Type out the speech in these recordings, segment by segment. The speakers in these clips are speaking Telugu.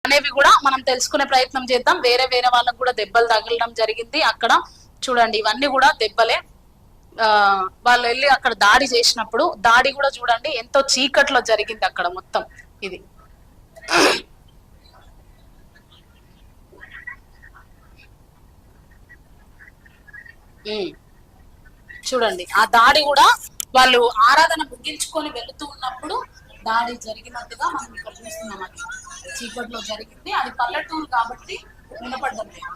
అనేవి కూడా మనం తెలుసుకునే ప్రయత్నం చేద్దాం. వేరే వేరే వాళ్ళకు కూడా దెబ్బలు తగలడం జరిగింది అక్కడ. చూడండి ఇవన్నీ కూడా దెబ్బలే. వాళ్ళు వెళ్ళి అక్కడ దాడి చేసినప్పుడు దాడి కూడా చూడండి ఎంతో చీకట్లో జరిగింది అక్కడ మొత్తం. ఇది చూడండి ఆ దాడి కూడా వాళ్ళు ఆరాధన ముగించుకొని వెళుతూ ఉన్నప్పుడు దాడి జరిగినట్టుగా మనం ఇక్కడ చూస్తున్నాం. అది చీకట్లో జరిగింది, అది పల్లెటూరు కాబట్టి వినపడ్డం లేదు.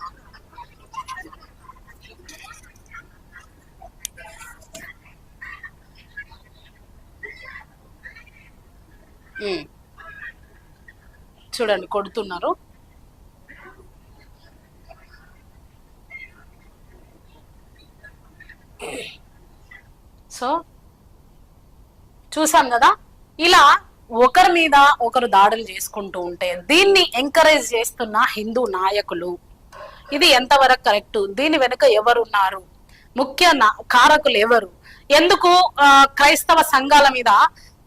చూడండి కొడుతున్నారు. సో చూసాం కదా, ఇలా ఒకరి మీద ఒకరు దాడులు చేసుకుంటూ ఉంటే దీన్ని ఎంకరేజ్ చేస్తున్న హిందూ నాయకులు, ఇది ఎంతవరకు కరెక్ట్? దీని వెనుక ఎవరున్నారు? ముఖ్య కారకులు ఎవరు? ఎందుకు క్రైస్తవ సంఘాల మీద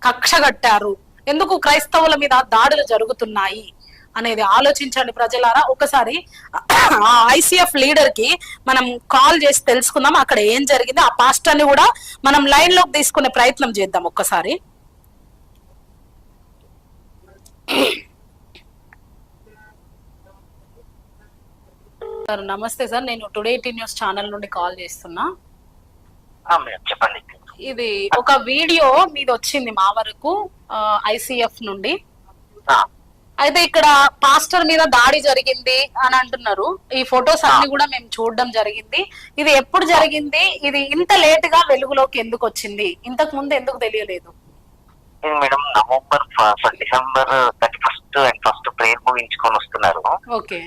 కక్ష కట్టారు? ఎందుకు క్రైస్తవుల మీద దాడులు జరుగుతున్నాయి అనేది ఆలోచించండి ప్రజలారా. ఒకసారి ఆ ఐసిఎఫ్ లీడర్ కి మనం కాల్ చేసి తెలుసుకుందాం అక్కడ ఏం జరిగింది. ఆ పాస్టర్ ని కూడా మనం లైన్ లోకి తీసుకునే ప్రయత్నం చేద్దాం ఒక్కసారి. సార్ నమస్తే సార్, నేను టుడే 18 న్యూస్ ఛానల్ నుండి కాల్ చేస్తున్నా. చెప్పండి. ఇది ఒక వీడియో మీద వచ్చింది మా వరకు ఐసిఎఫ్ నుండి. అయితే ఇక్కడ పాస్టర్ మీద దాడి జరిగింది అని అంటున్నారు. ఈ ఫొటోస్ అన్ని కూడా మేము చూడడం జరిగింది. ఇది ఎప్పుడు జరిగింది? ఇది ఇంత లేట్ గా వెలుగులోకి ఎందుకు వచ్చింది? ఇంతకు ముందు ఎందుకు తెలియలేదు? Madam November December 31 and first prayer ముగించుకొని వస్తున్నారు. ఓకే.